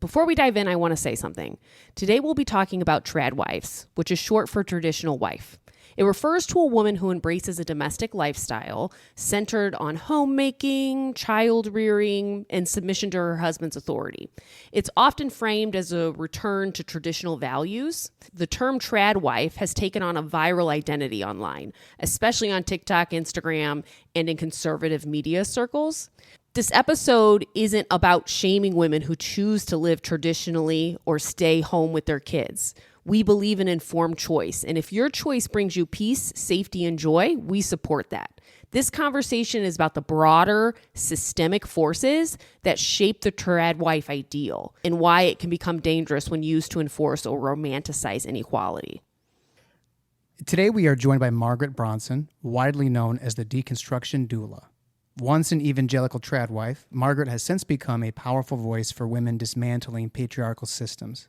Before we dive in, I want to say something. Today we'll be talking about Tradwives, which is short for traditional wife. It refers to a woman who embraces a domestic lifestyle centered on homemaking, child rearing, and submission to her husband's authority. It's often framed as a return to traditional values. The term Tradwife has taken on a viral identity online, especially on TikTok, Instagram, and in conservative media circles. This episode isn't about shaming women who choose to live traditionally or stay home with their kids. We believe in informed choice, and if your choice brings you peace, safety, and joy, we support that. This conversation is about the broader systemic forces that shape the Tradwife ideal and why it can become dangerous when used to enforce or romanticize inequality. Today we are joined by Margaret Bronson, widely known as the deconstruction doula. Once an evangelical Tradwife, Margaret has since become a powerful voice for women dismantling patriarchal systems.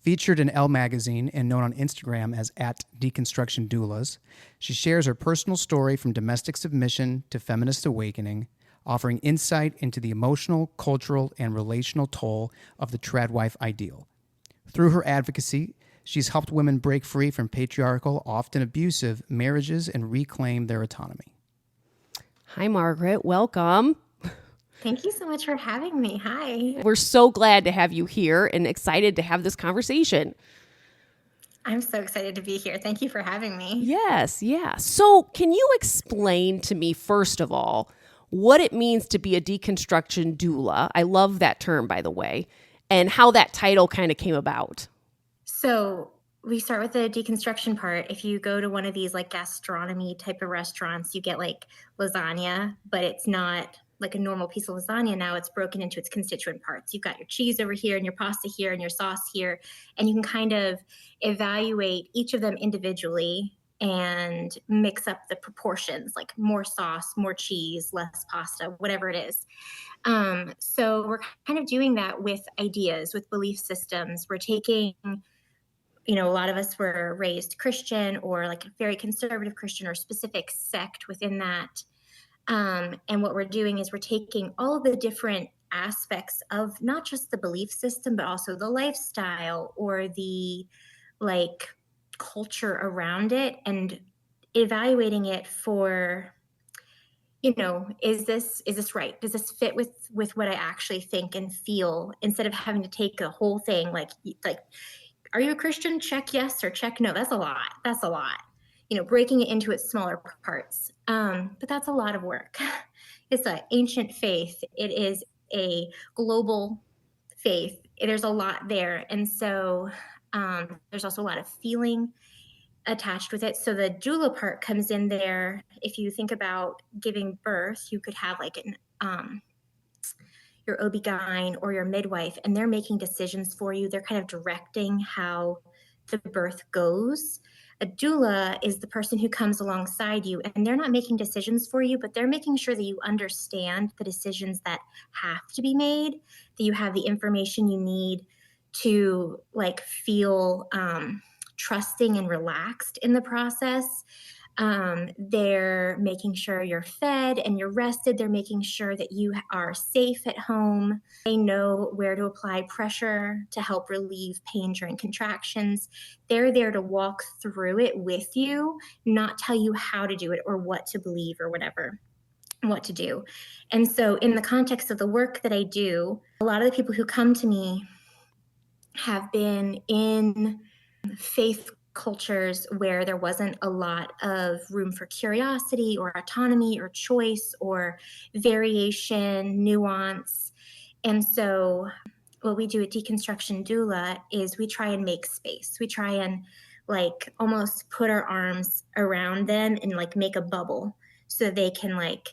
Featured in Elle magazine and known on Instagram as @deconstructiondoulas, she shares her personal story from domestic submission to feminist awakening, offering insight into the emotional, cultural, and relational toll of the Tradwife ideal. Through her advocacy, she's helped women break free from patriarchal, often abusive, marriages and reclaim their autonomy. Hi, Margaret. Welcome. Thank you so much for having me. Hi. We're so glad to have you here and excited to have this conversation. I'm so excited to be here. Thank you for having me. Yes, yeah. So can you explain to me, first of all, what it means to be a deconstruction doula? I love that term, by the way, and how that title kind of came about. So we start with the deconstruction part. If you go to one of these like gastronomy type of restaurants, you get like lasagna, but it's not like a normal piece of lasagna. Now it's broken into its constituent parts. You've got your cheese over here and your pasta here and your sauce here, and you can kind of evaluate each of them individually and mix up the proportions, like more sauce, more cheese, less pasta, whatever it is. So we're kind of doing that with ideas, with belief systems. We're taking, a lot of us were raised Christian or like a very conservative Christian or specific sect within that. And what we're doing is we're taking all of the different aspects of not just the belief system, but also the lifestyle or the like culture around it and evaluating it for, is this right? Does this fit with what I actually think and feel, instead of having to take the whole thing like, are you a Christian? Check yes or check no. That's a lot. Breaking it into its smaller parts. But that's a lot of work. It's an ancient faith. It is a global faith. There's a lot there. And so there's also a lot of feeling attached with it. So the doula part comes in there. If you think about giving birth, you could have like your OB-GYN or your midwife, and they're making decisions for you. They're kind of directing how the birth goes. A doula is the person who comes alongside you, and they're not making decisions for you, but they're making sure that you understand the decisions that have to be made, that you have the information you need to like feel trusting and relaxed in the process. They're making sure you're fed and you're rested. They're making sure that you are safe at home. They know where to apply pressure to help relieve pain during contractions. They're there to walk through it with you, not tell you how to do it or what to believe or what to do. And so in the context of the work that I do, a lot of the people who come to me have been in faith cultures where there wasn't a lot of room for curiosity or autonomy or choice or variation, nuance. And so what we do at Deconstruction Doula is we try and make space. We try and like almost put our arms around them and like make a bubble so they can like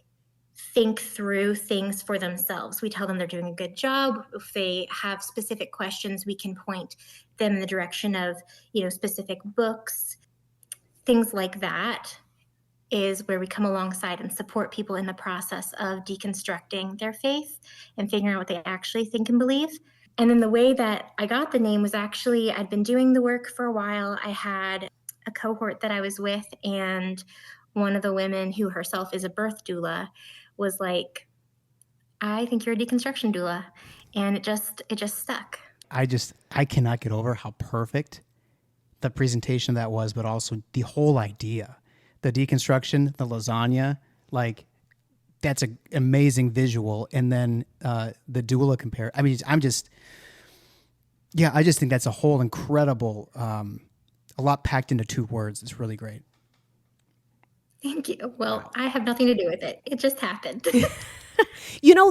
think through things for themselves. We tell them they're doing a good job. If they have specific questions, we can point them in the direction of, specific books. Things like that is where we come alongside and support people in the process of deconstructing their faith and figuring out what they actually think and believe. And then the way that I got the name was actually, I'd been doing the work for a while. I had a cohort that I was with, and one of the women who herself is a birth doula was like, I think you're a deconstruction doula. And it just stuck. I cannot get over how perfect the presentation that was, but also the whole idea, the deconstruction, the lasagna, like that's an amazing visual. And then the doula compare. I mean, I just think that's a whole incredible, a lot packed into 2 words. It's really great. Thank you. Well, I have nothing to do with it. It just happened.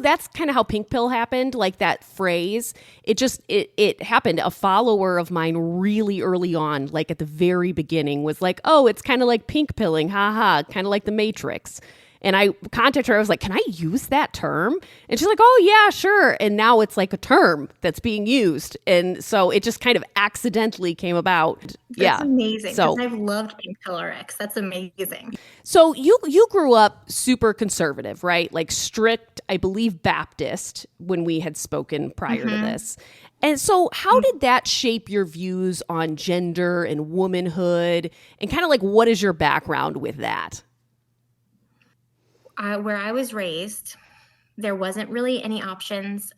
That's kind of how Pink Pill happened, like that phrase. It happened. A follower of mine really early on, like at the very beginning, was like, oh, it's kind of like pink pilling, haha, kind of like the Matrix. And I contacted her. I was like, can I use that term? And she's like, oh, yeah, sure. And now it's like a term that's being used. And so it just kind of accidentally came about. That's amazing. So I've loved PinkpillRx. That's amazing. So you grew up super conservative, right? Like strict, I believe, Baptist when we had spoken prior to this. And so how did that shape your views on gender and womanhood? And kind of like, what is your background with that? Where I was raised, there wasn't really any options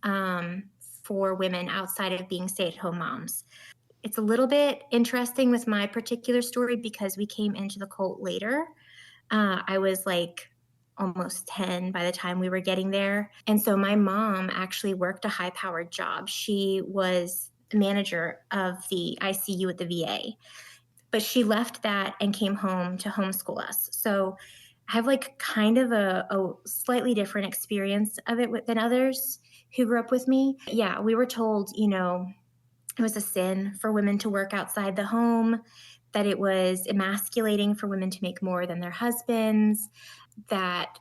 for women outside of being stay-at-home moms. It's a little bit interesting with my particular story because we came into the cult later. I was like almost 10 by the time we were getting there. And so my mom actually worked a high-powered job. She was the manager of the ICU at the VA. But she left that and came home to homeschool us. So I have like kind of a slightly different experience of it than others who grew up with me. Yeah, we were told, it was a sin for women to work outside the home, that it was emasculating for women to make more than their husbands, that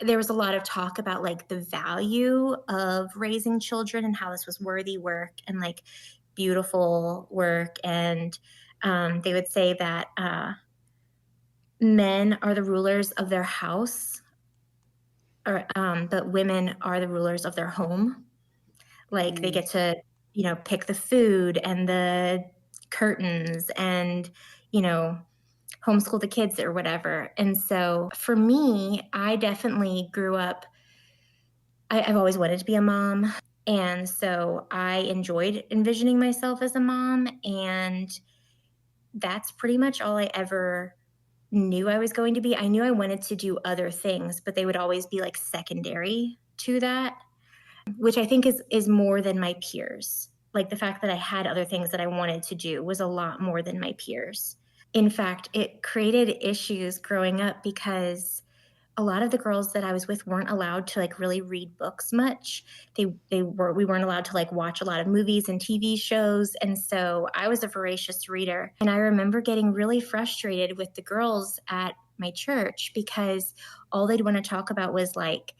there was a lot of talk about like the value of raising children and how this was worthy work and like beautiful work. And they would say that men are the rulers of their house, but women are the rulers of their home. Like they get to, pick the food and the curtains and, homeschool the kids or whatever. And so for me, I definitely grew up, I've always wanted to be a mom. And so I enjoyed envisioning myself as a mom. And that's pretty much all I ever knew I was going to be. I knew I wanted to do other things, but they would always be like secondary to that, which I think is more than my peers. Like the fact that I had other things that I wanted to do was a lot more than my peers. In fact, it created issues growing up because a lot of the girls that I was with weren't allowed to like really read books much. We weren't allowed to like watch a lot of movies and TV shows. And so I was a voracious reader. And I remember getting really frustrated with the girls at my church because all they'd want to talk about was like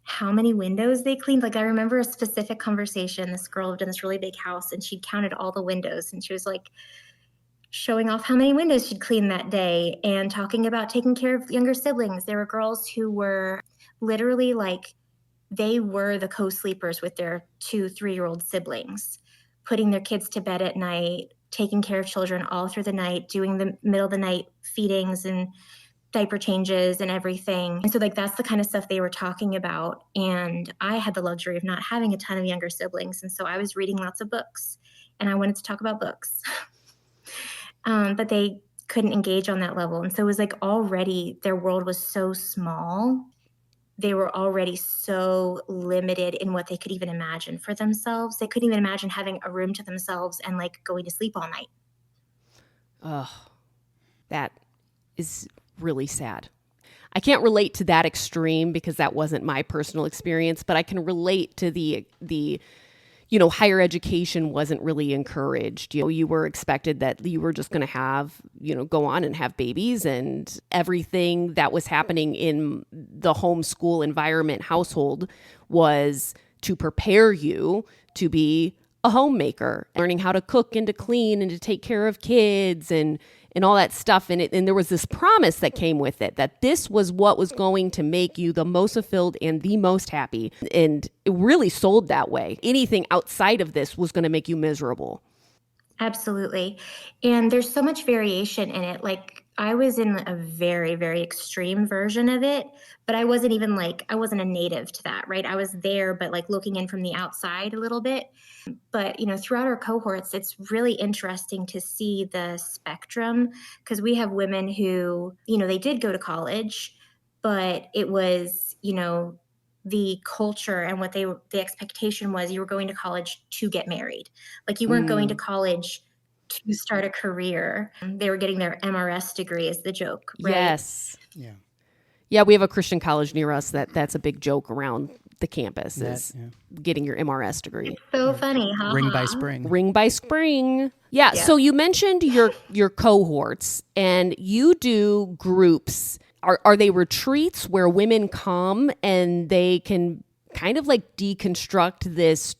how many windows they cleaned. Like I remember a specific conversation. This girl lived in this really big house and she'd counted all the windows and she was like showing off how many windows she'd cleaned that day and talking about taking care of younger siblings. There were girls who were literally like, they were the co-sleepers with their 2-3-year-old siblings, putting their kids to bed at night, taking care of children all through the night, doing the middle of the night feedings and diaper changes and everything. And so like, that's the kind of stuff they were talking about. And I had the luxury of not having a ton of younger siblings. And so I was reading lots of books and I wanted to talk about books. But they couldn't engage on that level. And so it was like already their world was so small. They were already so limited in what they could even imagine for themselves. They couldn't even imagine having a room to themselves and like going to sleep all night. Oh, that is really sad. I can't relate to that extreme because that wasn't my personal experience, but I can relate to the higher education wasn't really encouraged. You were expected that you were just going to have, go on and have babies, and everything that was happening in the homeschool environment household was to prepare you to be a homemaker, learning how to cook and to clean and to take care of kids and all that stuff. And there was this promise that came with it, that this was what was going to make you the most fulfilled and the most happy. And it really sold that way. Anything outside of this was going to make you miserable. Absolutely. And there's so much variation in it. Like I was in a very, very extreme version of it, but I wasn't even I wasn't a native to that, right? I was there, but like looking in from the outside a little bit. But, throughout our cohorts, it's really interesting to see the spectrum because we have women who, they did go to college, but it was, the culture and the expectation was you were going to college to get married. Like you weren't going to college to start a career. They were getting their MRS degree is the joke, right? Yes. Yeah. Yeah, we have a Christian college near us that's a big joke around the campus That, is yeah. getting your MRS degree. So funny, huh? Ring by spring. Ring by spring. Yeah, Yeah. so you mentioned your cohorts and you do groups. Are they retreats where women come and they can kind of like deconstruct this,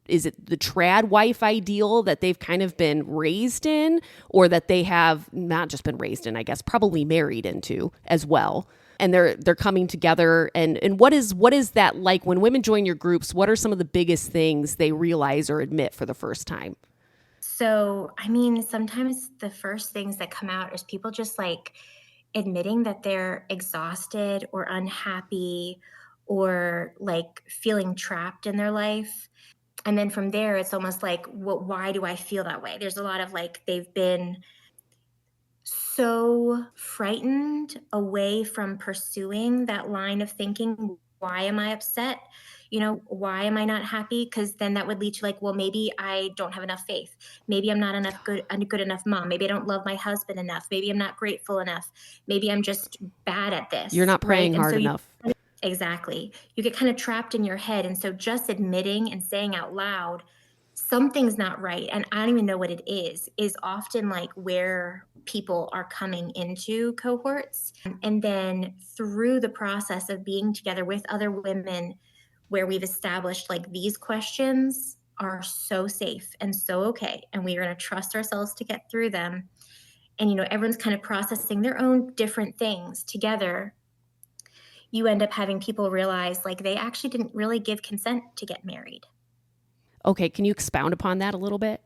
is it the trad wife ideal that they've kind of been raised in, or that they have not just been raised in, I guess, probably married into as well? And they're coming together, and what is that like when women join your groups? What are some of the biggest things they realize or admit for the first time? So, sometimes the first things that come out is people just admitting that they're exhausted or unhappy or feeling trapped in their life. And then from there, it's almost like, well, why do I feel that way? There's a lot of they've been so frightened away from pursuing that line of thinking. Why am I upset? Why am I not happy? Because then that would lead to well, maybe I don't have enough faith. Maybe I'm not a good enough mom. Maybe I don't love my husband enough. Maybe I'm not grateful enough. Maybe I'm just bad at this. You're not praying right? hard enough. Exactly. You get kind of trapped in your head. And so just admitting and saying out loud, something's not right, and I don't even know what it is often where people are coming into cohorts. And then through the process of being together with other women where we've established these questions are so safe and so okay, and we are going to trust ourselves to get through them. And, everyone's kind of processing their own different things together. You end up having people realize they actually didn't really give consent to get married. Okay, can you expound upon that a little bit?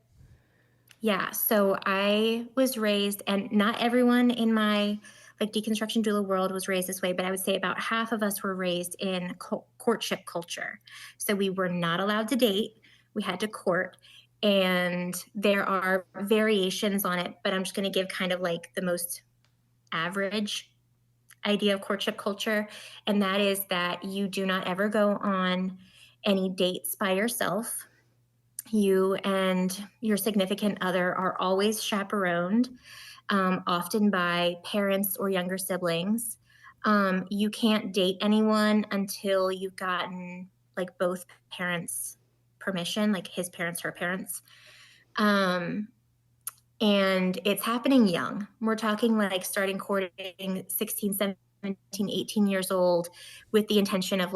Yeah, so I was raised, and not everyone in my deconstruction doula world was raised this way, but I would say about half of us were raised in courtship culture. So we were not allowed to date, we had to court, and there are variations on it, but I'm just going to give kind of the most average idea of courtship culture, and that is that you do not ever go on any dates by yourself. You and your significant other are always chaperoned, often by parents or younger siblings. You can't date anyone until you've gotten both parents' permission, his parents, her parents. And it's happening young. We're talking starting courting 16, 17, 18 years old with the intention of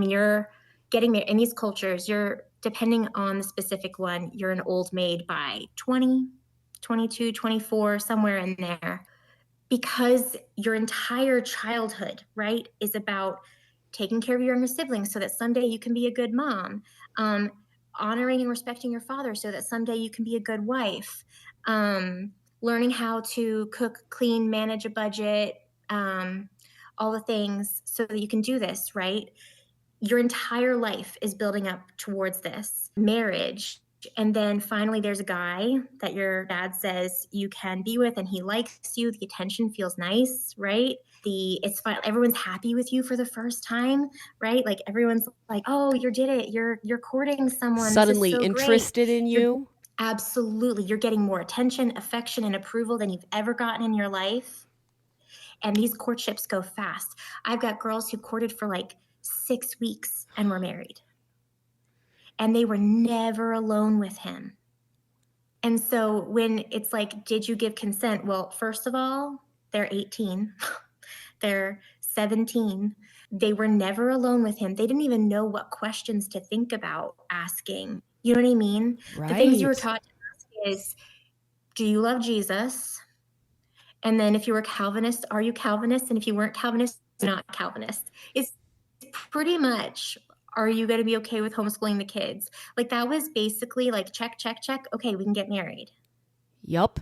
you're getting there in these cultures, you're depending on the specific one, you're an old maid by 20, 22, 24, somewhere in there. Because your entire childhood, right, is about taking care of your younger siblings so that someday you can be a good mom, honoring and respecting your father so that someday you can be a good wife, learning how to cook, clean, manage a budget, all the things so that you can do this, right? Your entire life is building up towards this marriage. And then finally, there's a guy that your dad says you can be with, and he likes you. The attention feels nice, right? It's fine. Everyone's happy with you for the first time, right? Everyone's like, "Oh, you did it. You're courting someone. Suddenly this is so interested great. in you? Absolutely. You're getting more attention, affection, and approval than you've ever gotten in your life. And these courtships go fast. I've got girls who courted for 6 weeks and were married. And they were never alone with him. And so when it's did you give consent? Well, first of all, they're 18, they're 17. They were never alone with him. They didn't even know what questions to think about asking. You know what I mean? Right. The things you were taught to ask is, do you love Jesus? And then if you were Calvinist, are you Calvinist? And if you weren't Calvinist, you're not Calvinist. It's pretty much, are you going to be okay with homeschooling the kids? That was basically check, check, check. Okay, we can get married. Yup.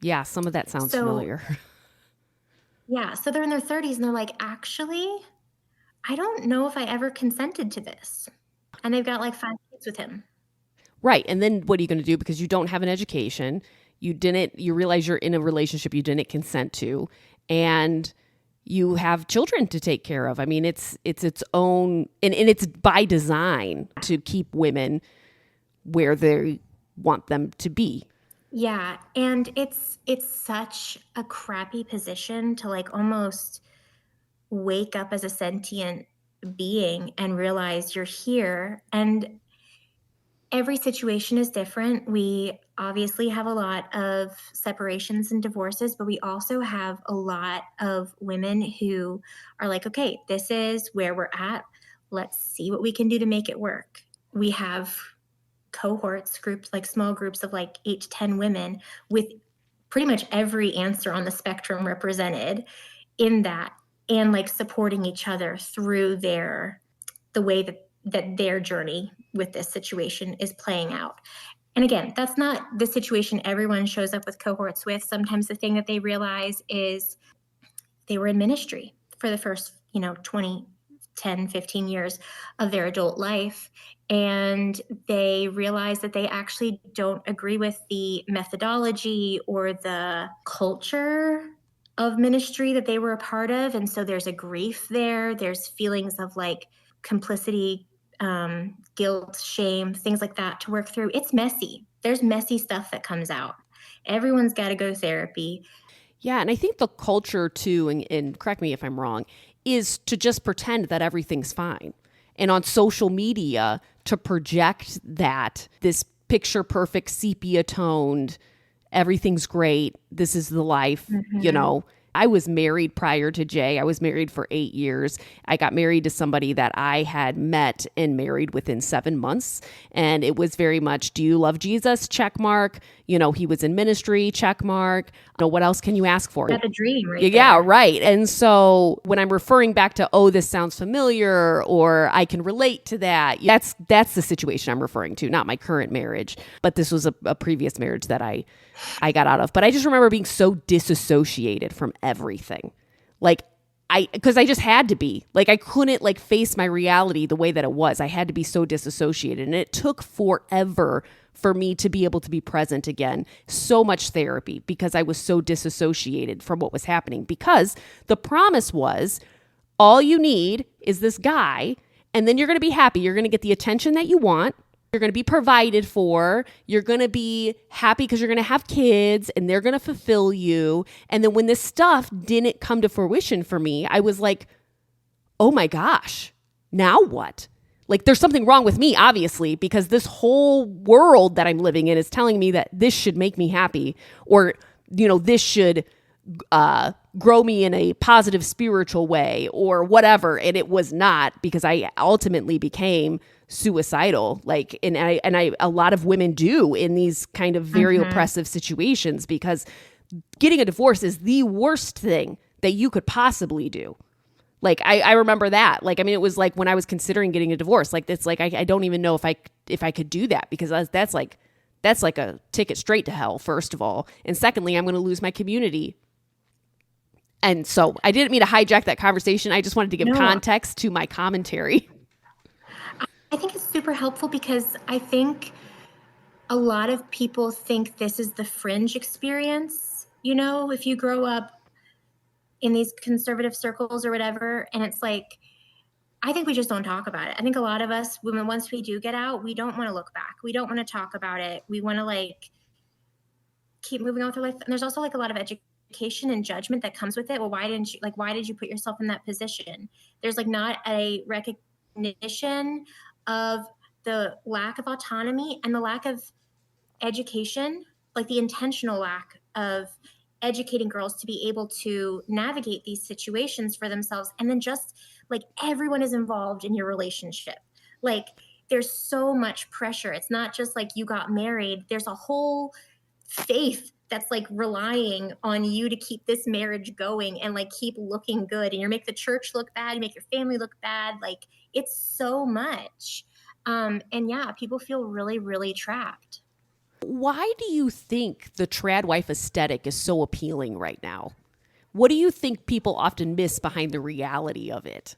Yeah, some of that sounds So, familiar. yeah, so they're in their 30s and they're like, actually, I don't know if I ever consented to this. And they've got like 5 kids with him. Right. And then what are you going to do? Because you don't have an education. You realize you're in a relationship you didn't consent to, and you have children to take care of. I mean, it's its own, and it's by design to keep women where they want them to be. Yeah, and it's such a crappy position to like almost wake up as a sentient being and realize you're here. And every situation is different. We obviously have a lot of separations and divorces, but we also have a lot of women who are like, okay, this is where we're at. Let's see what we can do to make it work. We have cohorts, groups, like small groups of like 8 to 10 women with pretty much every answer on the spectrum represented in that, and like supporting each other through the way that their journey with this situation is playing out. And again, that's not the situation everyone shows up with cohorts with. Sometimes the thing that they realize is they were in ministry for the first, 20, 10, 15 years of their adult life. And they realize that they actually don't agree with the methodology or the culture of ministry that they were a part of. And so there's a grief there. There's feelings of like complicity, guilt, shame, things like that to work through. It's messy. There's messy stuff that comes out. Everyone's got to go to therapy. Yeah, and I think the culture too, and correct me if I'm wrong, is to just pretend that everything's fine. And on social media, to project that this picture perfect, sepia toned, everything's great, this is the life, I was married prior to Jay. I was married for 8 years. I got married to somebody that I had met and married within 7 months. And it was very much, do you love Jesus? Check mark. He was in ministry, check mark. What else can you ask for? That's a dream, right? Yeah, there. right. And so when I'm referring back to, oh, this sounds familiar, or I can relate to that, that's the situation I'm referring to, not my current marriage. But this was a previous marriage that I got out of. But I just remember being so disassociated from everything. Because I just had to be. I couldn't face my reality the way that it was. I had to be so disassociated. And it took forever for me to be able to be present again. So much therapy because I was so disassociated from what was happening. Because the promise was, all you need is this guy, and then you're going to be happy. You're going to get the attention that you want. You're going to be provided for. You're going to be happy because you're going to have kids and they're going to fulfill you. And then when this stuff didn't come to fruition for me, I was like, oh my gosh, now what? There's something wrong with me, obviously, because this whole world that I'm living in is telling me that this should make me happy, or, this should grow me in a positive spiritual way or whatever. And it was not, because I ultimately became suicidal. A lot of women do in these kind of very oppressive situations, because getting a divorce is the worst thing that you could possibly do. I remember that. It was when I was considering getting a divorce, I don't even know if I could do that, because that's like a ticket straight to hell, first of all. And secondly, I'm going to lose my community. And so I didn't mean to hijack that conversation. I just wanted to give context to my commentary. I think it's super helpful because I think a lot of people think this is the fringe experience. If you grow up in these conservative circles or whatever, and it's I think we just don't talk about it. I think a lot of us women, once we do get out, we don't want to look back. We don't want to talk about it. We want to keep moving on with our life. And there's also a lot of education and judgment that comes with it. Well, why did you put yourself in that position? There's not a recognition of the lack of autonomy and the lack of education, the intentional lack of educating girls to be able to navigate these situations for themselves. And then just everyone is involved in your relationship. There's so much pressure. It's not just you got married. There's a whole faith that's relying on you to keep this marriage going and keep looking good. And you make the church look bad, you make your family look bad. It's so much. And yeah, people feel really, really trapped. why do you think the Tradwife aesthetic is so appealing right now? What do you think people often miss behind the reality of it?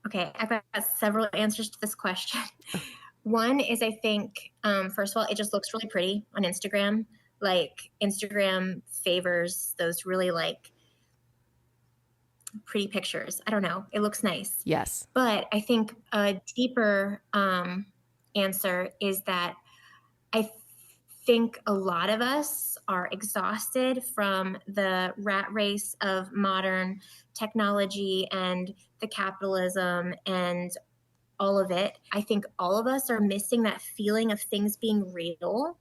Okay, I've got several answers to this question. One is, I think, first of all, it just looks really pretty on Instagram. Like, Instagram favors those really like pretty pictures. I don't know. It looks nice. Yes. But I think a deeper answer is that I think a lot of us are exhausted from the rat race of modern technology and the capitalism and all of it. I think all of us are missing that feeling of things being real.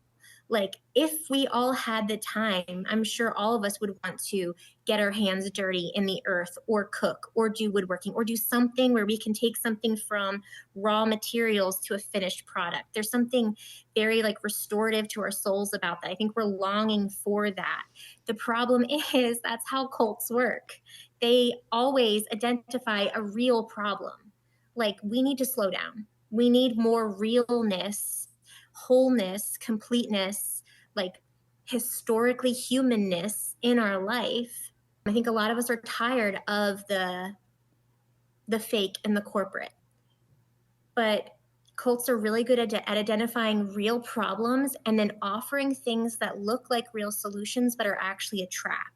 Like, if we all had the time, I'm sure all of us would want to get our hands dirty in the earth or cook or do woodworking or do something where we can take something from raw materials to a finished product. There's something very like restorative to our souls about that. I think we're longing for that. The problem is that's how cults work. They always identify a real problem. Like, we need to slow down. We need more realness, wholeness, completeness, like historically humanness in our life. I think a lot of us are tired of the fake and the corporate. But cults are really good at identifying real problems and then offering things that look like real solutions but are actually a trap.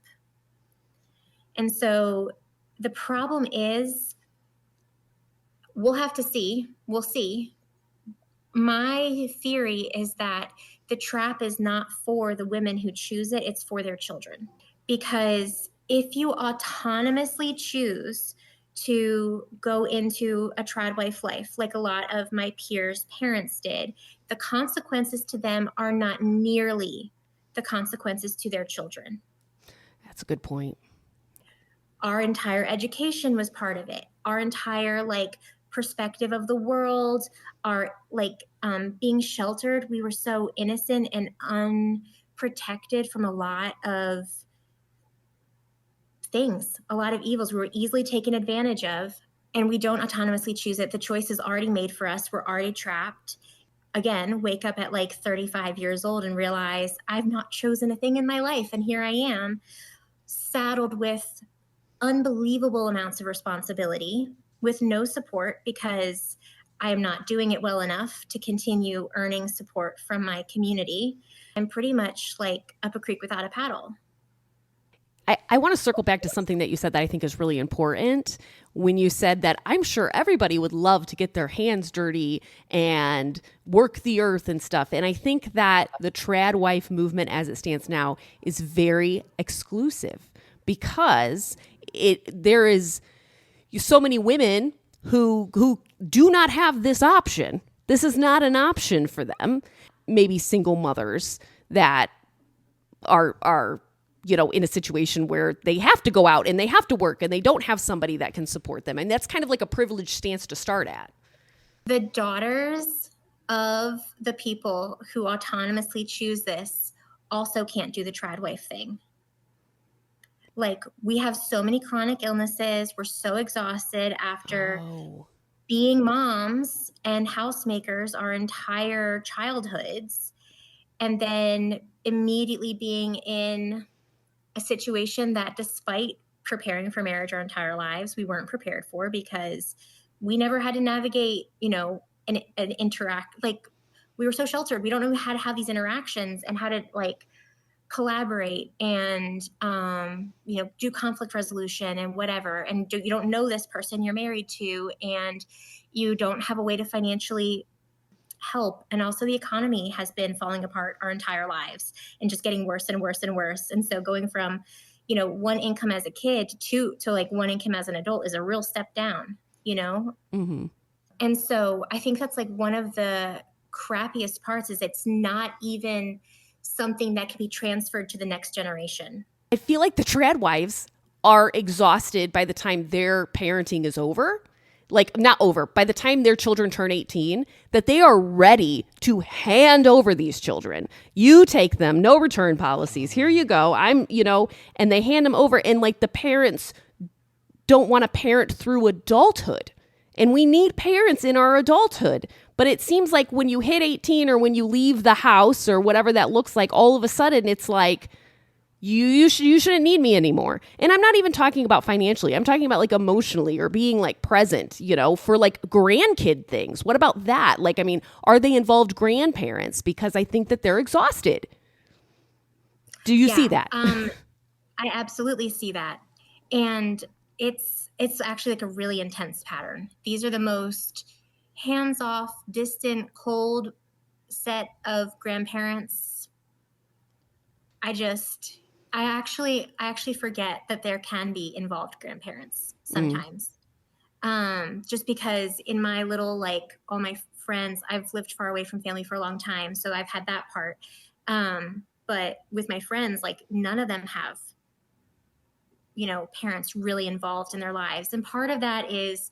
And so the problem is, we'll have to see. We'll see. My theory is that the trap is not for the women who choose it, it's for their children. Because if you autonomously choose to go into a Tradwife life, like a lot of my peers' parents did, the consequences to them are not nearly the consequences to their children. That's a good point. Our entire education was part of it. Our entire perspective of the world, our being sheltered. We were so innocent and unprotected from a lot of things, a lot of evils. We were easily taken advantage of, and we don't autonomously choose it. The choice is already made for us. We're already trapped. Again, wake up at 35 years old and realize I've not chosen a thing in my life, and here I am, saddled with unbelievable amounts of responsibility, with no support because I am not doing it well enough to continue earning support from my community. I'm pretty much up a creek without a paddle. I want to circle back to something that you said that I think is really important when you said that I'm sure everybody would love to get their hands dirty and work the earth and stuff. And I think that the Tradwife movement as it stands now is very exclusive because there is so many women who do not have this option. This is not an option for them. Maybe single mothers that are in a situation where they have to go out and they have to work and they don't have somebody that can support them. And that's kind of like a privileged stance to start at. The daughters of the people who autonomously choose this also can't do the Tradwife thing. We have so many chronic illnesses. We're so exhausted after being moms and housemakers our entire childhoods, and then immediately being in a situation that, despite preparing for marriage our entire lives, we weren't prepared for because we never had to navigate, and interact. We were so sheltered. We don't know how to have these interactions and how to collaborate and do conflict resolution and whatever, and you don't know this person you're married to, and you don't have a way to financially help. And also the economy has been falling apart our entire lives and just getting worse and worse and worse. And so going from one income as a kid to one income as an adult is a real step down, Mm-hmm. And so I think that's one of the crappiest parts is it's not even something that can be transferred to the next generation. I feel like the Tradwives are exhausted by the time their parenting is over. Not over, by the time their children turn 18, that they are ready to hand over these children. You take them, no return policies. Here you go. And they hand them over. And the parents don't want to parent through adulthood. And we need parents in our adulthood. But it seems like when you hit 18 or when you leave the house or whatever that looks like, all of a sudden it's like, you shouldn't need me anymore. And I'm not even talking about financially. I'm talking about like emotionally or being like present, for like grandkid things. What about that? Like, I mean, are they involved grandparents? Because I think that they're exhausted. Do you see that? I absolutely see that. And it's actually like a really intense pattern. These are the most hands-off, distant, cold set of grandparents. I actually forget that there can be involved grandparents sometimes. Just because in my little, like, all my friends, I've lived far away from family for a long time, so I've had that part. But with my friends, like, none of them have, parents really involved in their lives. And part of that is,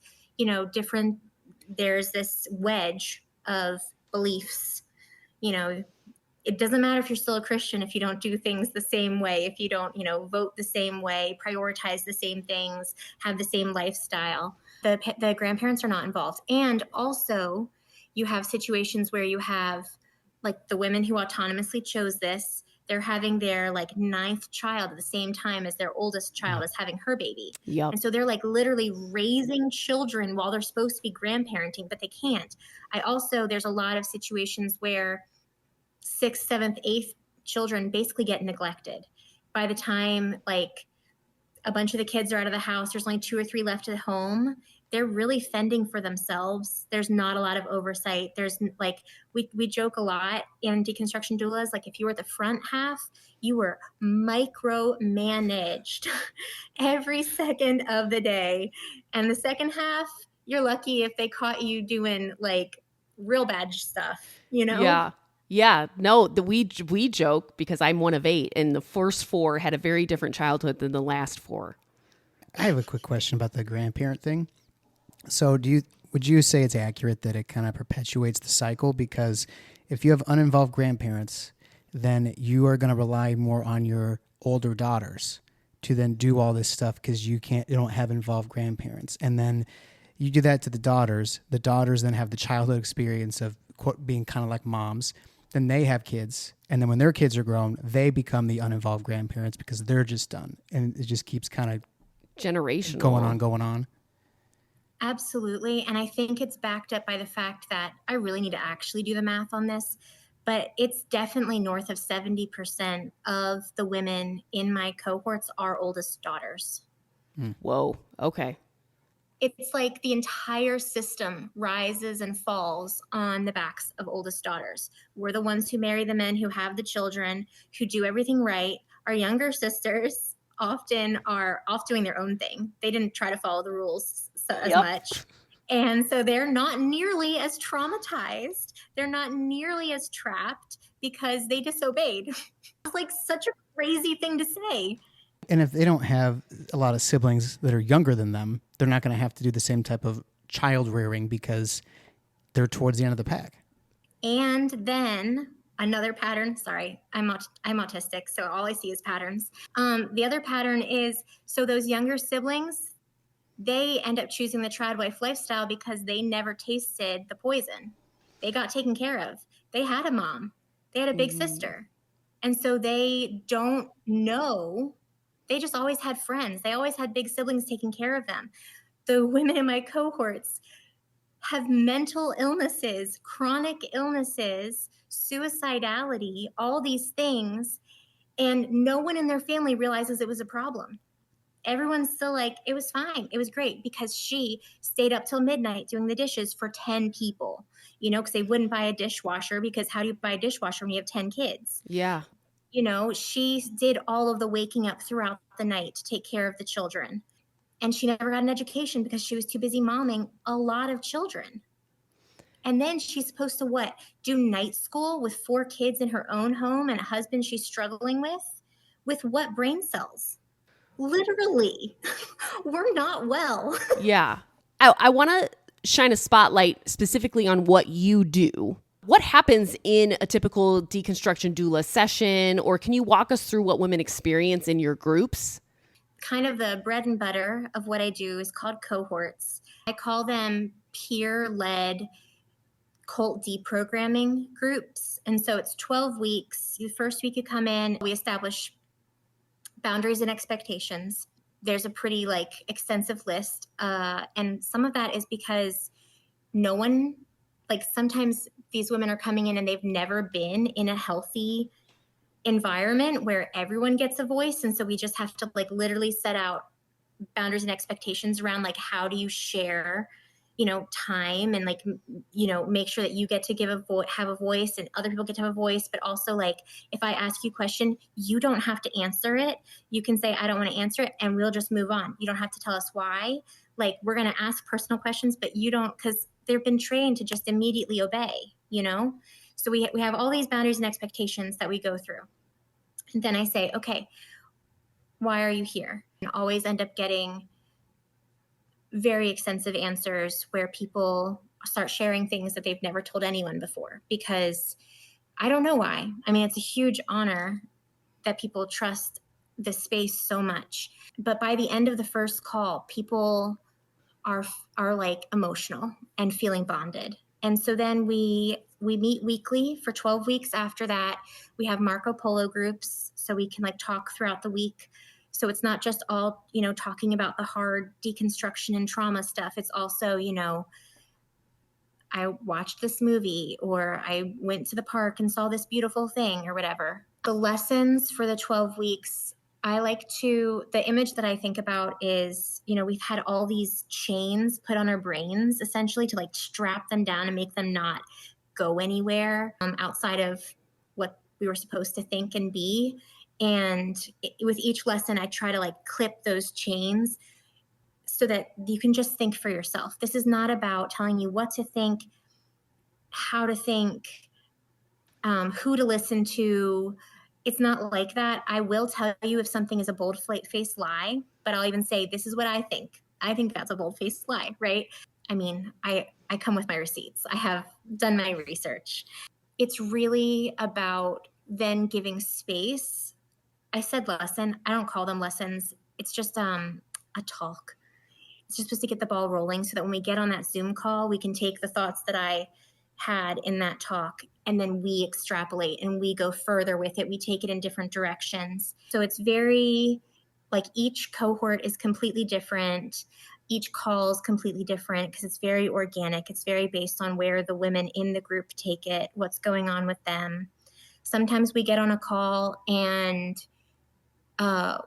there's this wedge of beliefs, it doesn't matter if you're still a Christian if you don't do things the same way, if you don't, vote the same way, prioritize the same things, have the same lifestyle. The grandparents are not involved. And also, you have situations where you have, like, the women who autonomously chose this, they're having their, like, 9th child at the same time as their oldest child is having her baby. Yep. And so they're, like, literally raising children while they're supposed to be grandparenting, but they can't. There's a lot of situations where 6th, 7th, 8th children basically get neglected. By the time, like, a bunch of the kids are out of the house, there's only 2 or 3 left at home. They're really fending for themselves. There's not a lot of oversight. There's, like, we joke a lot in deconstruction doulas, like, if you were the front half, you were micromanaged every second of the day. And the second half, you're lucky if they caught you doing, like, real bad stuff, Yeah. Yeah. No, we joke because I'm one of 8 and the first 4 had a very different childhood than the last 4. I have a quick question about the grandparent thing. So would you say it's accurate that it kind of perpetuates the cycle? Because if you have uninvolved grandparents, then you are going to rely more on your older daughters to then do all this stuff because you don't have involved grandparents. And then you do that to the daughters. The daughters then have the childhood experience of being kind of like moms. Then they have kids. And then when their kids are grown, they become the uninvolved grandparents because they're just done. And it just keeps kind of generational going on. Absolutely. And I think it's backed up by the fact that I really need to actually do the math on this, but it's definitely north of 70% of the women in my cohorts are oldest daughters. Whoa. Okay. It's like the entire system rises and falls on the backs of oldest daughters. We're the ones who marry the men who have the children, who do everything right. Our younger sisters often are off doing their own thing. They didn't try to follow the rules as much. And so they're not nearly as traumatized. They're not nearly as trapped because they disobeyed. It's like such a crazy thing to say. And if they don't have a lot of siblings that are younger than them, they're not going to have to do the same type of child rearing because they're towards the end of the pack. And then another pattern, sorry, I'm autistic, so all I see is patterns. The other pattern is, so those younger siblings, they end up choosing the Tradwife lifestyle because they never tasted the poison. They got taken care of. They had a mom. They had a big sister. And so they don't know. They just always had friends. They always had big siblings taking care of them. The women in my cohorts have mental illnesses, chronic illnesses, suicidality, all these things, and no one in their family realizes it was a problem. Everyone's still like, it was fine. It was great because she stayed up till midnight doing the dishes for 10 people, because they wouldn't buy a dishwasher because how do you buy a dishwasher when you have 10 kids? Yeah. She did all of the waking up throughout the night to take care of the children. And she never got an education because she was too busy momming a lot of children. And then she's supposed to what? Do night school with 4 kids in her own home and a husband she's struggling with? With what brain cells? Literally, we're not well. Yeah. I want to shine a spotlight specifically on what you do. What happens in a typical deconstruction doula session, or can you walk us through what women experience in your groups? Kind of the bread and butter of what I do is called cohorts. I call them peer-led cult deprogramming groups. And so it's 12 weeks. The first week you come in, we establish boundaries and expectations. There's a pretty extensive list. And some of that is because no one, sometimes these women are coming in and they've never been in a healthy environment where everyone gets a voice. And so we just have to literally set out boundaries and expectations around how do you share time and make sure that you get to have a voice and other people get to have a voice. But also if I ask you a question, you don't have to answer it. You can say, I don't want to answer it, and we'll just move on. You don't have to tell us why. We're going to ask personal questions, but you don't, because they've been trained to just immediately obey, So we have all these boundaries and expectations that we go through. And then I say, okay, why are you here? And always end up getting very extensive answers where people start sharing things that they've never told anyone before, because I don't know why. I mean, it's a huge honor that people trust this space so much. But by the end of the first call, people are emotional and feeling bonded. And so then we meet weekly for 12 weeks. After that, we have Marco Polo groups so we can talk throughout the week. So it's not just all, talking about the hard deconstruction and trauma stuff. It's also, I watched this movie, or I went to the park and saw this beautiful thing, or whatever. The lessons for the 12 weeks, the image that I think about is, we've had all these chains put on our brains essentially to strap them down and make them not go anywhere outside of what we were supposed to think and be. And with each lesson, I try to clip those chains so that you can just think for yourself. This is not about telling you what to think, how to think, who to listen to. It's not like that. I will tell you if something is a bold-faced lie, but I'll even say, this is what I think. I think that's a bold-faced lie, right? I mean, I come with my receipts. I have done my research. It's really about then giving space. I said lesson. I don't call them lessons. It's just a talk. It's just supposed to get the ball rolling so that when we get on that Zoom call, we can take the thoughts that I had in that talk and then we extrapolate and we go further with it. We take it in different directions. So it's very each cohort is completely different. Each call is completely different because it's very organic. It's very based on where the women in the group take it, what's going on with them. Sometimes we get on a call and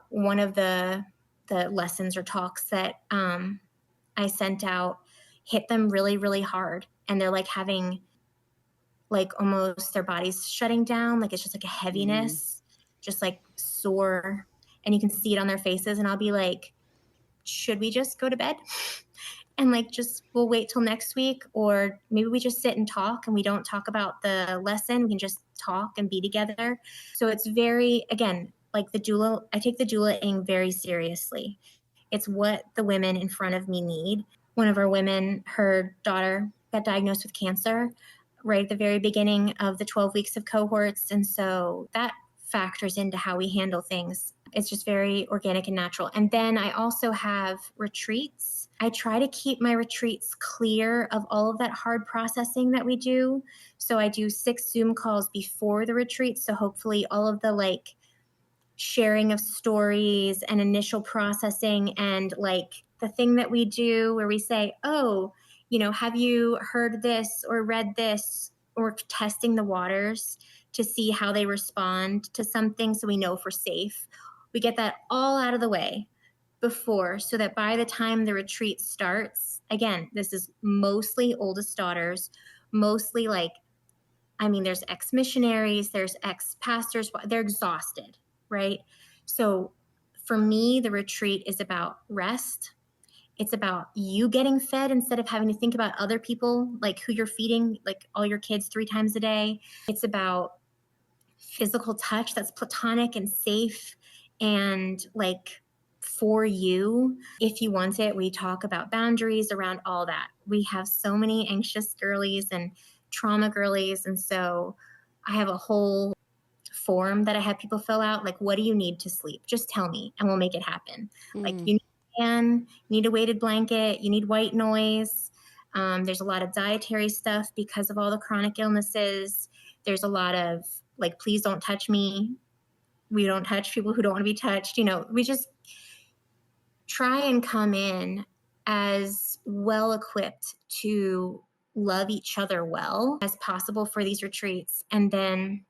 one of the lessons or talks that I sent out hit them really, really hard. And they're having almost their bodies shutting down. It's just a heaviness, just sore. And you can see it on their faces. And I'll be like, should we just go to bed? And we'll wait till next week, or maybe we just sit and talk and we don't talk about the lesson. We can just talk and be together. So it's very, again, the doula, I take the doulaing very seriously. It's what the women in front of me need. One of our women, her daughter got diagnosed with cancer right at the very beginning of the 12 weeks of cohorts. And so that factors into how we handle things. It's just very organic and natural. And then I also have retreats. I try to keep my retreats clear of all of that hard processing that we do. So I do 6 Zoom calls before the retreat. So hopefully all of the sharing of stories and initial processing and the thing that we do where we say, oh, have you heard this or read this, or testing the waters to see how they respond to something so we know if we're safe. We get that all out of the way before so that by the time the retreat starts, again, this is mostly oldest daughters, mostly there's ex-missionaries, there's ex-pastors, they're exhausted, right? So for me, the retreat is about rest. It's about you getting fed instead of having to think about other people, who you're feeding, all your kids 3 times a day. It's about physical touch that's platonic and safe and for you. If you want it, we talk about boundaries around all that. We have so many anxious girlies and trauma girlies. And so I have a whole form that I have people fill out. What do you need to sleep? Just tell me and we'll make it happen. You need a fan, you need a weighted blanket, you need white noise. There's a lot of dietary stuff because of all the chronic illnesses. There's a lot of like, please don't touch me. We don't touch people who don't want to be touched. We just try and come in as well equipped to love each other well as possible for these retreats. And then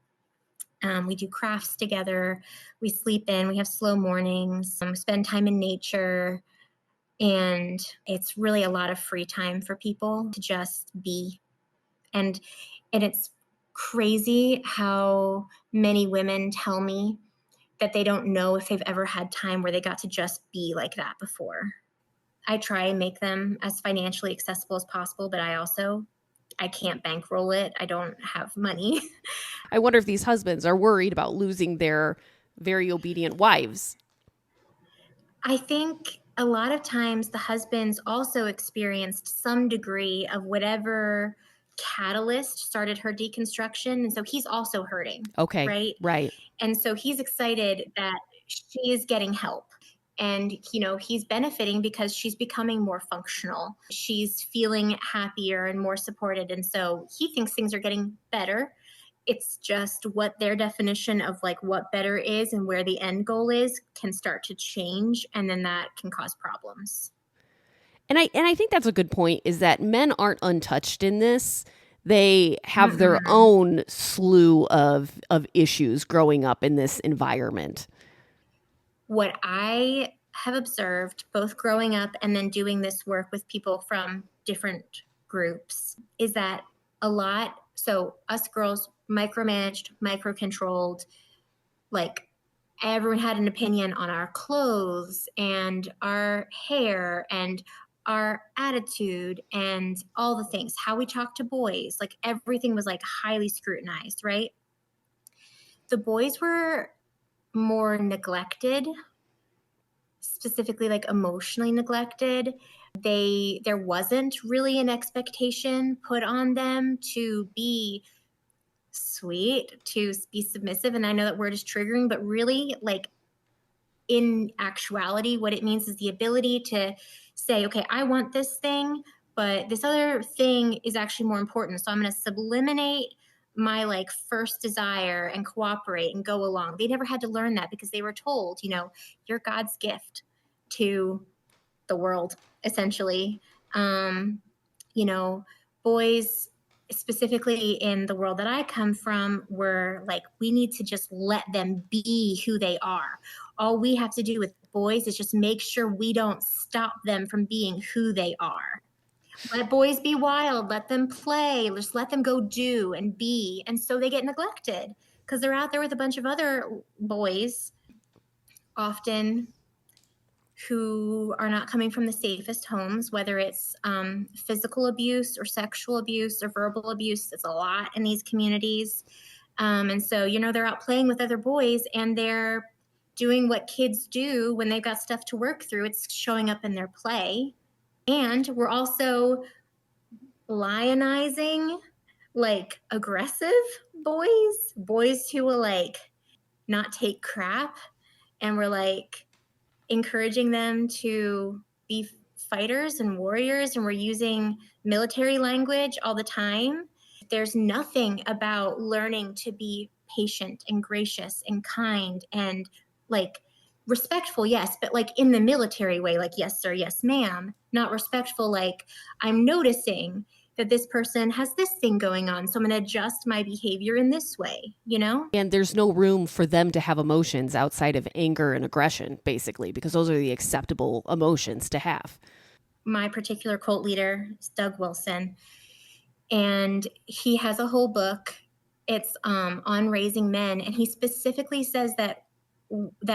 we do crafts together. We sleep in. We have slow mornings. Spend time in nature. And it's really a lot of free time for people to just be. And it's crazy how many women tell me that they don't know if they've ever had time where they got to just be like that before. I try and make them as financially accessible as possible, but I can't bankroll it. I don't have money. I wonder if these husbands are worried about losing their very obedient wives. I think a lot of times the husbands also experienced some degree of whatever catalyst started her deconstruction. And so he's also hurting. Okay. Right. Right. And so he's excited that she is getting help. And, he's benefiting because she's becoming more functional. She's feeling happier and more supported. And so he thinks things are getting better. It's just what their definition of like what better is and where the end goal is can start to change. And then that can cause problems. And I think that's a good point, is that men aren't untouched in this. They have their own slew of issues growing up in this environment. What I have observed, both growing up and then doing this work with people from different groups, is that so us girls, micromanaged, micro-controlled, like everyone had an opinion on our clothes and our hair and our attitude and all the things, how we talk to boys, like everything was like highly scrutinized, right? The boys were more neglected, specifically like emotionally neglected. There wasn't really an expectation put on them to be sweet, to be submissive. And I know that word is triggering, but really, like, in actuality, what it means is the ability to say, okay, I want this thing, but this other thing is actually more important. So I'm going to sublimate my like first desire and cooperate and go along. They never had to learn that because they were told, you're God's gift to the world, essentially. Boys, specifically in the world that I come from, were like, we need to just let them be who they are. All we have to do with boys is just make sure we don't stop them from being who they are. Let boys be wild, let them play, just let them go do and be. And so they get neglected because they're out there with a bunch of other boys, often who are not coming from the safest homes, whether it's physical abuse or sexual abuse or verbal abuse. It's a lot in these communities. And so, they're out playing with other boys and they're doing what kids do when they've got stuff to work through. It's showing up in their play. And we're also lionizing like aggressive boys who will like not take crap. And we're like encouraging them to be fighters and warriors, and we're using military language all the time. There's nothing about learning to be patient and gracious and kind and like respectful, yes, but like in the military way, like yes sir, yes ma'am, not respectful like I'm noticing that this person has this thing going on, so I'm going to adjust my behavior in this way, And there's no room for them to have emotions outside of anger and aggression, basically, because those are the acceptable emotions to have. My particular cult leader is Doug Wilson, and he has a whole book. It's on raising men, and he specifically says that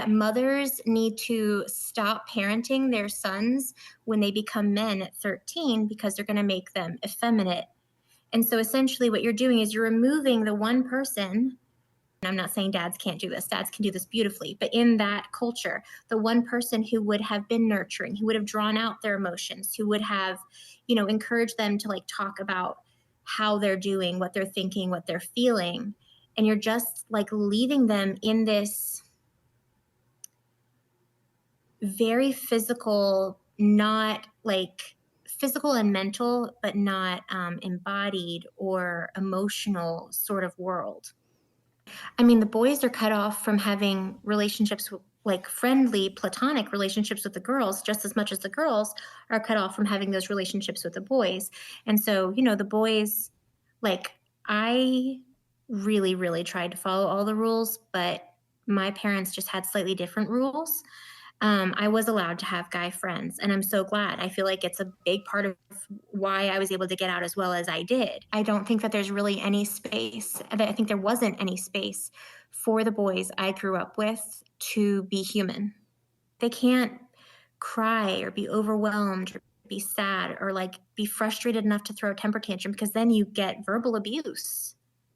mothers need to stop parenting their sons when they become men at 13 because they're going to make them effeminate. And so essentially what you're doing is you're removing the one person. And I'm not saying dads can't do this. Dads can do this beautifully. But in that culture, the one person who would have been nurturing, who would have drawn out their emotions, who would have, encouraged them to like talk about how they're doing, what they're thinking, what they're feeling. And you're just like leaving them in this very physical, not like physical and mental, but not embodied or emotional sort of world. I mean, the boys are cut off from having relationships, like friendly, platonic relationships with the girls, just as much as the girls are cut off from having those relationships with the boys. And so, the boys, like, I really, really tried to follow all the rules, but my parents just had slightly different rules. I was allowed to have guy friends, and I'm so glad. I feel like it's a big part of why I was able to get out as well as I did. I don't think that there's really any space, I think there wasn't any space for the boys I grew up with to be human. They can't cry or be overwhelmed or be sad or like be frustrated enough to throw a temper tantrum, because then you get verbal abuse.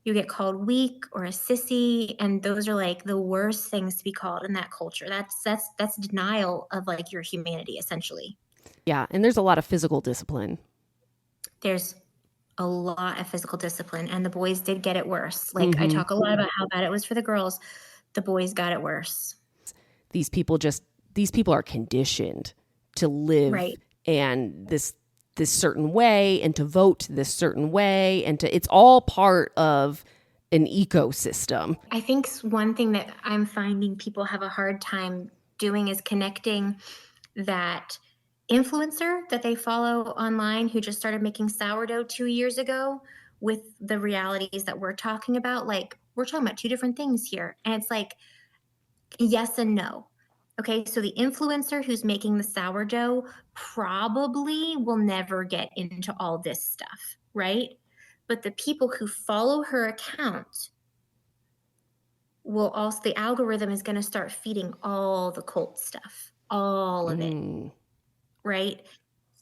You get called weak or a sissy, and those are like the worst things to be called in that culture. That's denial of like your humanity, essentially. Yeah, and there's a lot of physical discipline. There's a lot of physical discipline, and the boys did get it worse. Like, I talk a lot about how bad it was for the girls. The boys got it worse. These people are conditioned to live Right. and this certain way, and to vote this certain way, and it's all part of an ecosystem. I think one thing that I'm finding people have a hard time doing is connecting that influencer that they follow online who just started making sourdough 2 years ago with the realities that we're talking about. Like, we're talking about two different things here. And it's like, yes and no. Okay, so the influencer who's making the sourdough probably will never get into all this stuff, right? But the people who follow her account will also, the algorithm is going to start feeding all the cult stuff, all of it, right?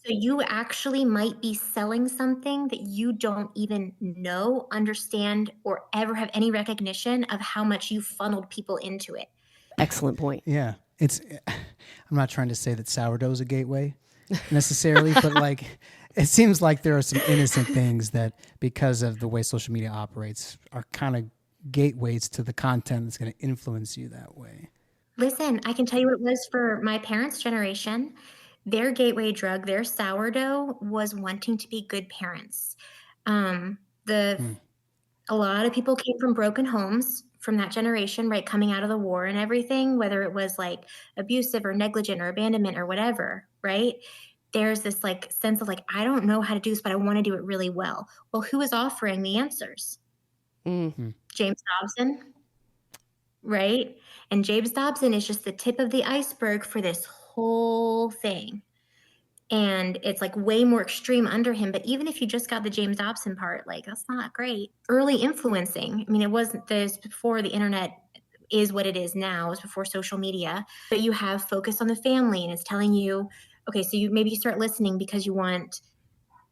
So you actually might be selling something that you don't even know, understand, or ever have any recognition of how much you funneled people into it. Excellent point. Yeah. I'm not trying to say that sourdough is a gateway necessarily, but like, it seems like there are some innocent things that, because of the way social media operates, are kind of gateways to the content that's going to influence you that way. Listen, I can tell you what it was for my parents' generation. Their gateway drug, their sourdough, was wanting to be good parents. A lot of people came from broken homes from that generation, right? Coming out of the war and everything, whether it was like abusive or negligent or abandonment or whatever, right? There's this like sense of like, I don't know how to do this, but I want to do it really well. Well, who is offering the answers? James Dobson, right? And James Dobson is just the tip of the iceberg for this whole thing. And it's like way more extreme under him. But even if you just got the James Dobson part, like, that's not great. Early influencing. I mean, it wasn't this before the internet is what it is now. It was before social media. But you have Focus on the Family, and it's telling you, okay, so you start listening because you want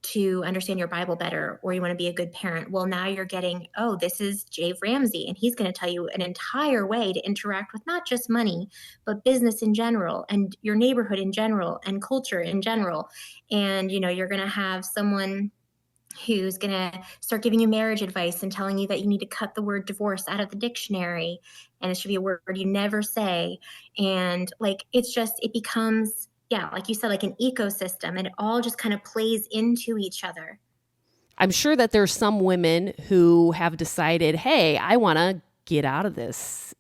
to understand your Bible better, or you want to be a good parent. Well, now you're getting, oh, this is Jave Ramsey, and he's going to tell you an entire way to interact with not just money, but business in general, and your neighborhood in general, and culture in general. And, you're going to have someone who's going to start giving you marriage advice and telling you that you need to cut the word divorce out of the dictionary, and it should be a word you never say. And like, it becomes, yeah, like you said, like an ecosystem, and it all just kind of plays into each other. I'm sure that there's some women who have decided, hey, I want to get out of this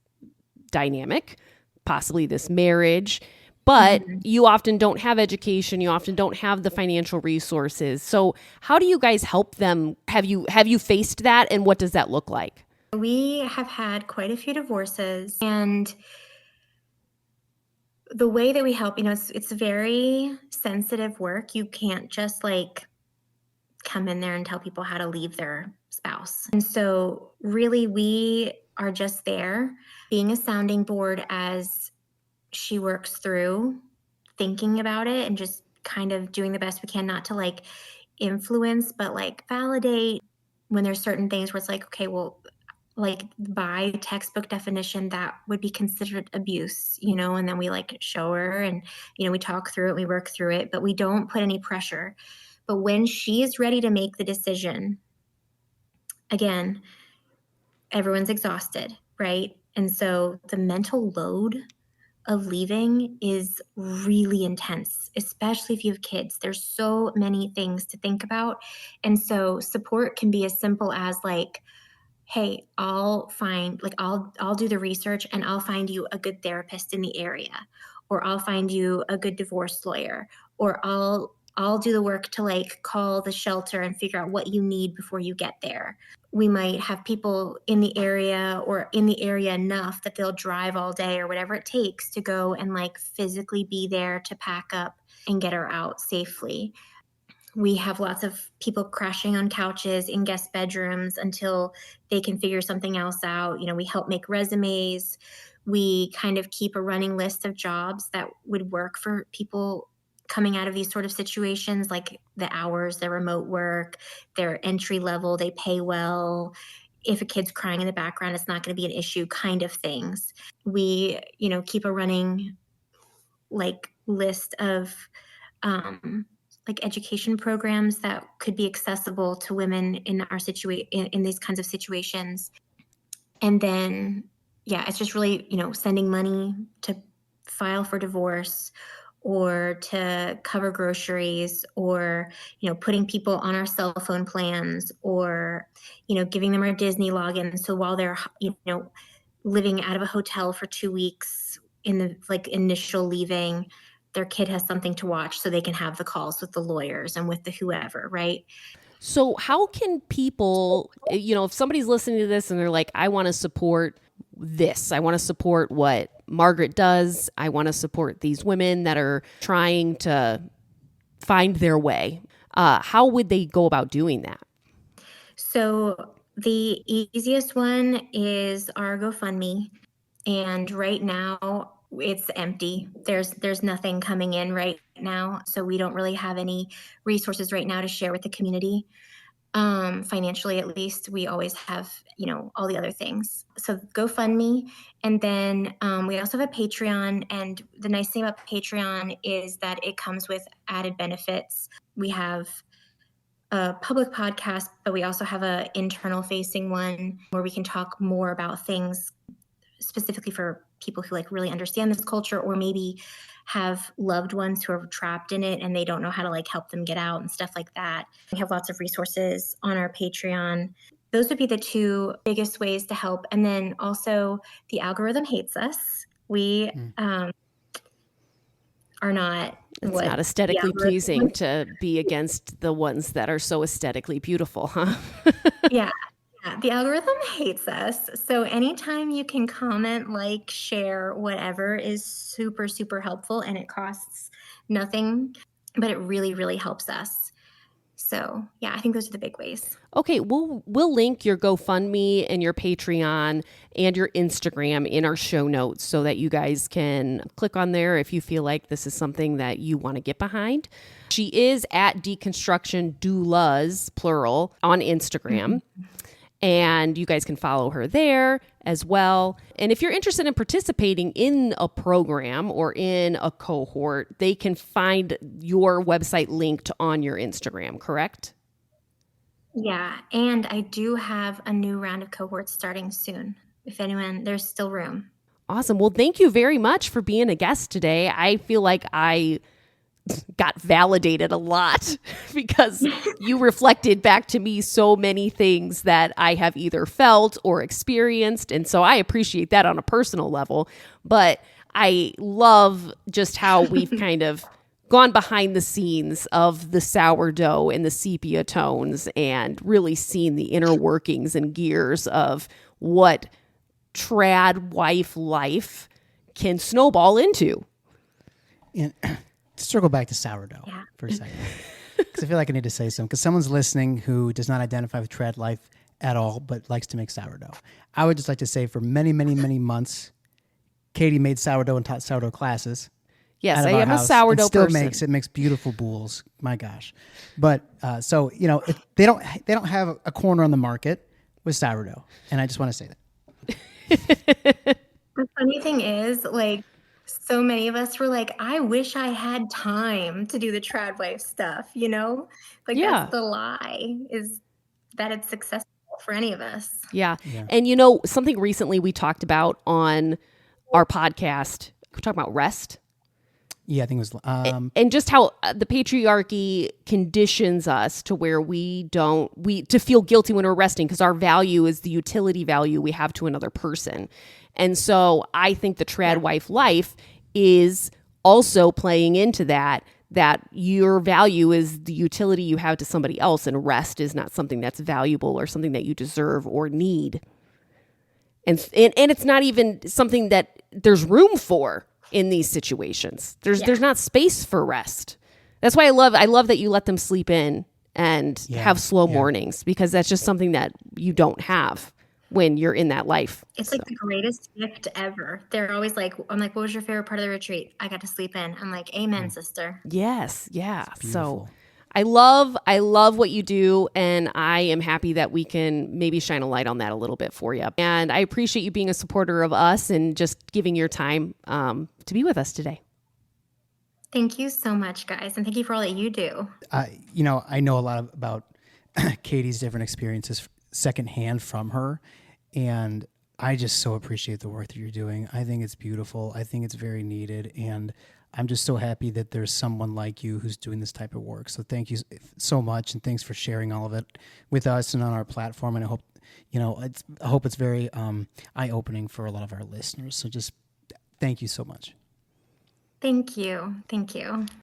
dynamic, possibly this marriage, but you often don't have education. You often don't have the financial resources. So how do you guys help them? Have you faced that, and what does that look like? We have had quite a few divorces, and the way that we help, it's very sensitive work. You can't just like come in there and tell people how to leave their spouse. And so really we are just there being a sounding board as she works through thinking about it, and just kind of doing the best we can not to like influence, but like validate when there's certain things where it's like, okay, well, like by textbook definition, that would be considered abuse, and then we like show her, and, we talk through it, we work through it, but we don't put any pressure. But when she is ready to make the decision, again, everyone's exhausted, right? And so the mental load of leaving is really intense, especially if you have kids. There's so many things to think about. And so support can be as simple as like, hey, I'll do the research and I'll find you a good therapist in the area, or I'll find you a good divorce lawyer, or I'll do the work to like call the shelter and figure out what you need before you get there. We might have people in the area or in the area enough that they'll drive all day or whatever it takes to go and like physically be there to pack up and get her out safely. We have lots of people crashing on couches in guest bedrooms until they can figure something else out. You know, we help make resumes. We kind of keep a running list of jobs that would work for people coming out of these sort of situations, like the hours, their remote work, their entry level, they pay well. If a kid's crying in the background, it's not going to be an issue, kind of things. We, keep a running like list of like education programs that could be accessible to women in our in these kinds of situations. And then, yeah, it's just really, sending money to file for divorce or to cover groceries or, putting people on our cell phone plans or, giving them our Disney login. So while they're, living out of a hotel for 2 weeks in the like initial leaving, their kid has something to watch so they can have the calls with the lawyers and with the whoever, right? So how can people, if somebody's listening to this and they're like, I want to support this, I want to support what Margaret does, I want to support these women that are trying to find their way, how would they go about doing that? So the easiest one is our GoFundMe. And right now it's empty. There's nothing coming in right now. So we don't really have any resources right now to share with the community. Financially, at least, we always have, all the other things. So GoFundMe. And then we also have a Patreon. And the nice thing about Patreon is that it comes with added benefits. We have a public podcast, but we also have an internal facing one where we can talk more about things specifically for people who like really understand this culture or maybe have loved ones who are trapped in it and they don't know how to like help them get out and stuff like that. We have lots of resources on our Patreon. Those would be the two biggest ways to help. And then also the algorithm hates us. We are not. It's not aesthetically pleasing to be against the ones that are so aesthetically beautiful, huh? Yeah. The algorithm hates us. So anytime you can comment, like, share, whatever is super, super helpful, and it costs nothing, but it really, really helps us. So yeah, I think those are the big ways. Okay, we'll link your GoFundMe and your Patreon and your Instagram in our show notes so that you guys can click on there if you feel like this is something that you want to get behind. She is at Deconstruction Doulas, plural, on Instagram. And you guys can follow her there as well. And if you're interested in participating in a program or in a cohort, they can find your website linked on your Instagram, correct? Yeah. And I do have a new round of cohorts starting soon. If anyone, there's still room. Awesome. Well, thank you very much for being a guest today. I feel like I got validated a lot because you reflected back to me so many things that I have either felt or experienced. And so I appreciate that on a personal level. But I love just how we've kind of gone behind the scenes of the sourdough and the sepia tones and really seen the inner workings and gears of what Tradwife life can snowball into. And to circle back to sourdough for a second, because I feel like I need to say something, because someone's listening who does not identify with trad life at all, but likes to make sourdough. I would just like to say for many, many, many months, Katie made sourdough and taught sourdough classes. Yes, I am a sourdough person. It makes beautiful boules. My gosh. But so, they don't have a corner on the market with sourdough. And I just want to say that. The funny thing is, like, so many of us were like, I wish I had time to do the Tradwife stuff, Like, that's the lie, is that it's successful for any of us. Yeah. And something recently we talked about on our podcast talking about rest. Yeah, I think it was. And just how the patriarchy conditions us to where we to feel guilty when we're resting, because our value is the utility value we have to another person. And so I think the Tradwife life is also playing into that your value is the utility you have to somebody else, and rest is not something that's valuable or something that you deserve or need. And it's not even something that there's room for in these situations. There's not space for rest. That's why I love that you let them sleep in and have slow mornings, because that's just something that you don't have when you're in that life. It's like the greatest gift ever. They're always like, I'm like, what was your favorite part of the retreat? I got to sleep in. I'm like, amen, sister. Yes. Yeah. So I love what you do, and I am happy that we can maybe shine a light on that a little bit for you. And I appreciate you being a supporter of us and just giving your time to be with us today. Thank you so much, guys. And thank you for all that you do. I know a lot about Katie's different experiences secondhand from her. And I just so appreciate the work that you're doing. I think it's beautiful. I think it's very needed. And I'm just so happy that there's someone like you who's doing this type of work. So thank you so much. And thanks for sharing all of it with us and on our platform. And I hope it's very eye-opening for a lot of our listeners. So just thank you so much. Thank you. Thank you.